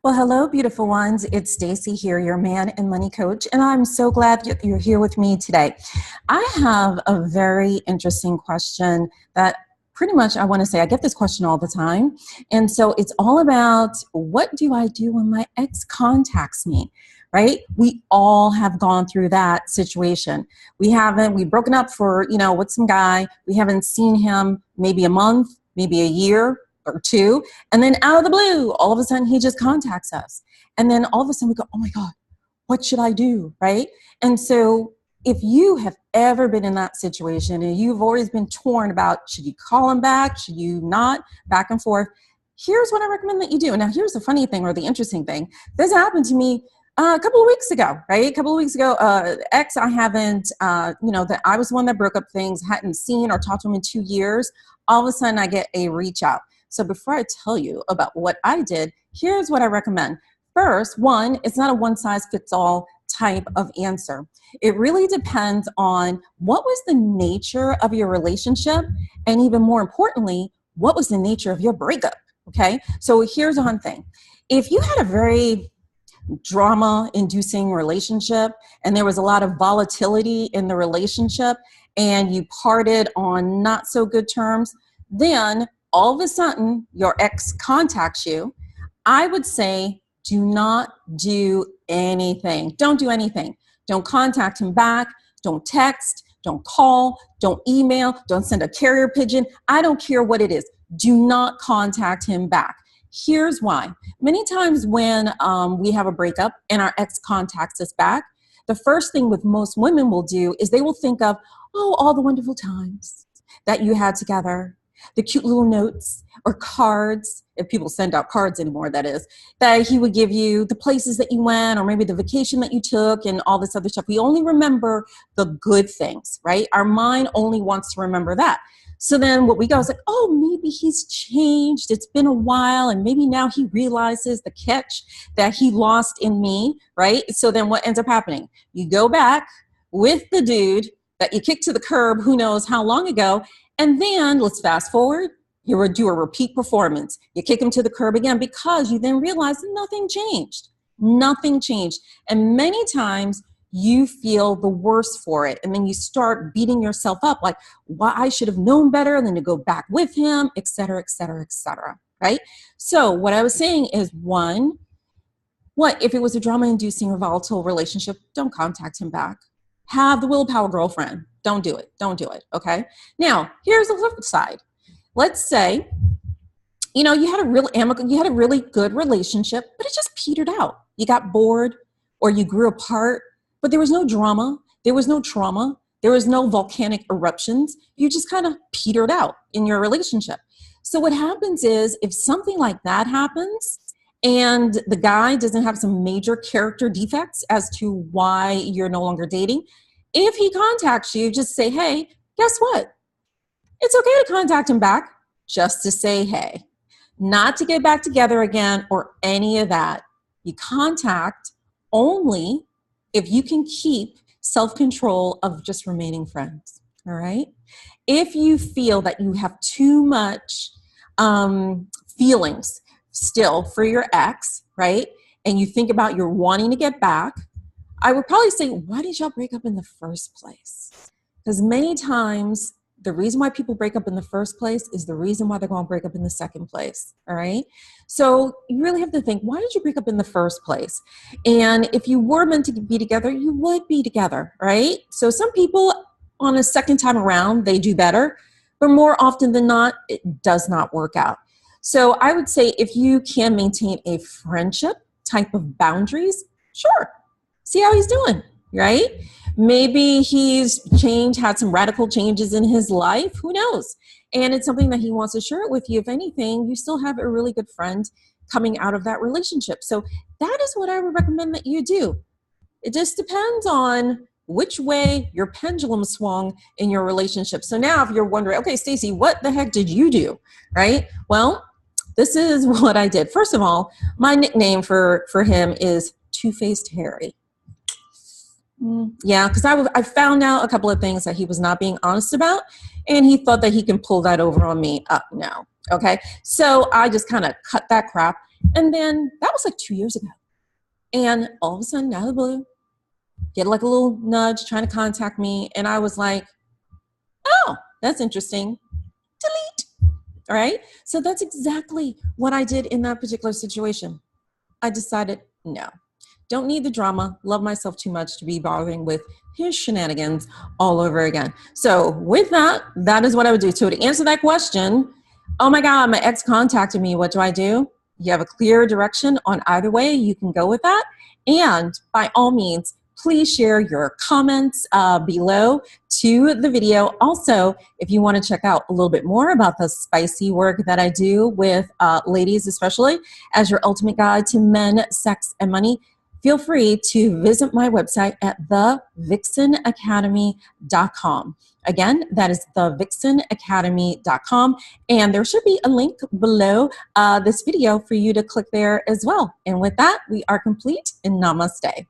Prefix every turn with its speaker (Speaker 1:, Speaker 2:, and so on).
Speaker 1: Well, hello, beautiful ones. It's Stacey here, your man and money coach, and I'm so glad that you're here with me today. I have a very interesting question that pretty much I want to say I get this question all the time. And so it's all about what do I do when my ex contacts me? Right? We all have gone through that situation. We've broken up for, with some guy. We haven't seen him maybe a month, maybe a year or two. And then out of the blue, all of a sudden he just contacts us. And then all of a sudden we go, oh my God, what should I do? Right? And so if you have ever been in that situation and you've always been torn about, should you call him back? Should you not? Back and forth. Here's what I recommend that you do. Now, here's the funny thing or the interesting thing. This happened to me a couple of weeks ago, right? A couple of weeks ago, ex I haven't, that I was the one that broke up things, hadn't seen or talked to him in 2 years. All of a sudden I get a reach out. So before I tell you about what I did, here's what I recommend. First, one, it's not a one-size-fits-all type of answer. It really depends on what was the nature of your relationship, and even more importantly, what was the nature of your breakup, okay? So here's one thing. If you had a very drama-inducing relationship and there was a lot of volatility in the relationship and you parted on not so good terms, then all of a sudden your ex contacts you, I would say do not do anything. Don't do anything. Don't contact him back. Don't text. Don't call. Don't email. Don't send a carrier pigeon. I don't care what it is. Do not contact him back. Here's why. Many times when we have a breakup and our ex contacts us back, the first thing with most women will do is they will think of, oh, all the wonderful times that you had together, the cute little notes or cards, if people send out cards anymore, that is, that he would give you, the places that you went, or maybe the vacation that you took and all this other stuff. We only remember the good things, right? Our mind only wants to remember that. So then what we go is like, oh, maybe he's changed. It's been a while. And maybe now he realizes the catch that he lost in me, right? So then what ends up happening? You go back with the dude that you kicked to the curb who knows how long ago. And then let's fast forward. You would do a repeat performance. You kick him to the curb again because you then realize nothing changed. Nothing changed. And many times you feel the worse for it. And then you start beating yourself up like, why I should have known better, and then to go back with him, et cetera, et cetera, et cetera. Right? So what I was saying is, one, what if it was a drama-inducing or volatile relationship? Don't contact him back. Have the willpower girlfriend. Don't do it. Don't do it. Okay. Now, here's the flip side. Let's say, you had a really good relationship, but it just petered out. You got bored or you grew apart, but there was no drama. There was no trauma. There was no volcanic eruptions. You just kind of petered out in your relationship. So what happens is if something like that happens and the guy doesn't have some major character defects as to why you're no longer dating, if he contacts you, just say, hey, guess what? It's okay to contact him back, just to say, hey, not to get back together again or any of that. You contact only if you can keep self-control of just remaining friends, all right? If you feel that you have too much feelings still for your ex, right? And you think about you're wanting to get back, I would probably say, why did y'all break up in the first place? Because many times the reason why people break up in the first place is the reason why they're going to break up in the second place. All right. So you really have to think, why did you break up in the first place? And if you were meant to be together, you would be together. Right. So some people on a second time around, they do better, but more often than not, it does not work out. So I would say if you can maintain a friendship type of boundaries, sure. See how he's doing. Right. Maybe he's changed, had some radical changes in his life. Who knows? And it's something that he wants to share it with you. If anything, you still have a really good friend coming out of that relationship. So that is what I would recommend that you do. It just depends on which way your pendulum swung in your relationship. So now if you're wondering, okay, Stacey, what the heck did you do? Right? Well, this is what I did. First of all, my nickname for him is Two-Faced Harry. Yeah, because I found out a couple of things that he was not being honest about, and he thought that he can pull that over on me. No. Okay. So I just kind of cut that crap. And then that was like 2 years ago. And all of a sudden, out of the blue, get like a little nudge trying to contact me. And I was like, oh, that's interesting. Delete. All right. So that's exactly what I did in that particular situation. I decided, no, don't need the drama. Love myself too much to be bothering with his shenanigans all over again. So with that, that is what I would do. So to answer that question, oh my God, my ex contacted me. What do I do? You have a clear direction on either way. You can go with that. And by all means, please share your comments below to the video. Also, if you want to check out a little bit more about the spicy work that I do with ladies, especially as your ultimate guide to men, sex, and money, feel free to visit my website at thevixenacademy.com. Again, that is thevixenacademy.com. And there should be a link below this video for you to click there as well. And with that, we are complete, and namaste.